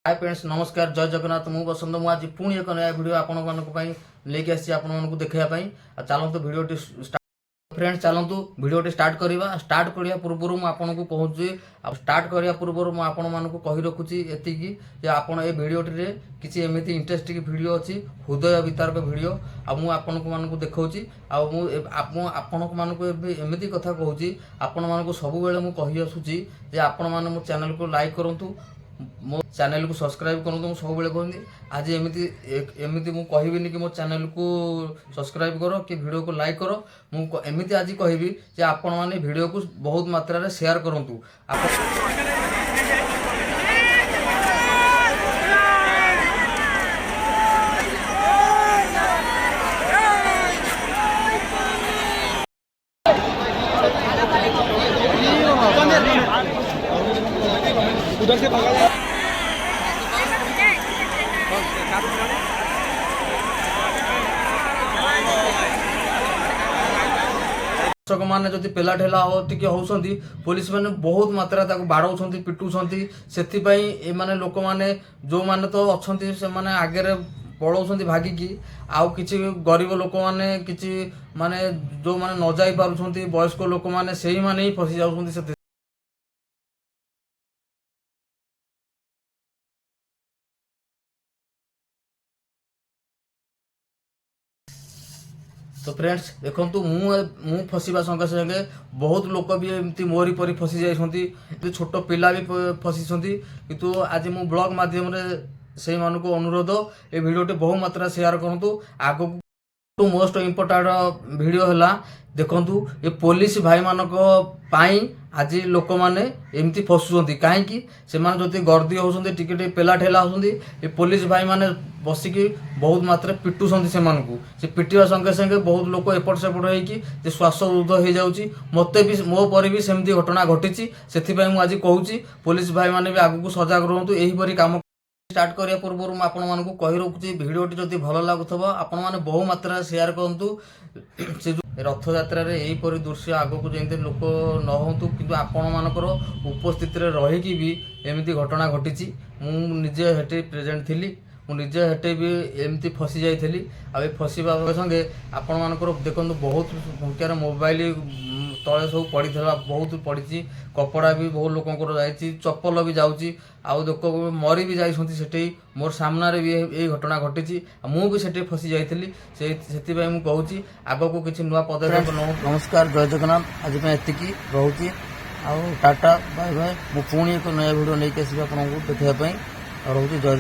Hi friends नमस्कार जय जगन्नाथ मु बसंत मु आज पुणी एक नया वीडियो आपण मानक लेके आसी आपण मानक देखा चलतु वीडियो फ्रेंड्स चलतु वीडियो स्टार्ट करवा स्टार्ट करिया पूर्व मु आपन को कहूँ स्टार्ट करिया पूर्व मु आपण मानक कहि रखुची एतिकी जे आपण ए वीडियो रे किसी एमिति इंटरेस्टिंग वीडियो अछि हृदय वितारक वीडियो आ मु आपण मानक देखौची आ मु आपण मानक एमिति कथा कहूची आपण मानक सब बेले मु कहि आसुची जे आपण मान मो चैनल को लाइक करंतु मो चैनल को सब्सक्राइब करूँ तो सब बेले कहती आज एमती मुझे कहबी कि मो चैनल को सब्सक्राइब करो कि वीडियो को लाइक करो मुझे आज कहबी जे आपण माने वीडियो को बहुत मात्रा रे शेयर करंतु उधर से भागा दर्शक मैंने जदि पेला ठेला हो टी होती पुलिस मैंने बहुत मात्रा बाड़ौं पिटुंट से माने लोक मैंने जो मैंने तो अच्छा से मैंने आगे पलाउं भागिकी आउ किसी गरीब लोक मैंने किसी माने जो मैंने न जाई पारुछंती वयस्क लोक मैंने से ही माने ही फसी जाउछंती। तो फ्रेंड्स देखो मु फसवा संगे संगे बहुत लोक भी एमती मोरी परी फसी जाती छोट पिला भी फसी किंतु आज मु ब्लॉग माध्यम से मानक अनुरोध ए वीडियो बहुत मात्रा शेयर करूँ आग मोस्ट इम्पोर्टाट वीडियो है देखु ये पुलिस भाई मानक आज लोक मैंने एमती फसुंट कहीं से जदि गर्दी होती टिके पेला ठेला होती ये पुलिस भाई मैंने बसिकी बहुत मात्रा पिटुंट से पिटा संगे संगे बहुत लोक एपट सेपट होती श्वासरुद्ध हो जाऊँगी मत भी मो पर भी सेमती घटना घटी से आज कहूँ पुलिस भाई मैंने भी आगू सजग रुहतु यहीपरि कम स्टार्ट करिया पूर्व मुझे आपण मानक कहि रखुची वीडियोटी जदि भल लागुथबो आपण माने बहु मात्रा शेयर करंतु से रथ यात्रा रे एही परि दृश्य आगो को जेंते लोक न होंतु किंतु आपण मानकर उपस्थित रे रहिकी भी एमिति घटना घटिची मु निजे हेटे प्रेजेंट थिली मु निजे हेटे भी एमती फसी जाइथली आ फसवा संगे आपण मानकर देखंतु बहुत संख्यार मोबाइल तले सब पड़ी बहुत पड़ी कपड़ा भी बहुत लोक जाइए चप्पल भी जाऊँगी आउ लोक मरी भी जाती मोर सामने भी यही घटना घटी मुझे भी फसी जाइली से कहूँ आग को किसी नुआ पदक्षेप नमस्कार जय जगन्नाथ आज एतिकी रोचे आउ टाटा बाय बाय मु पुणी एक नया वीडियो नहीं आसबी आपको देखापी रोचे जय।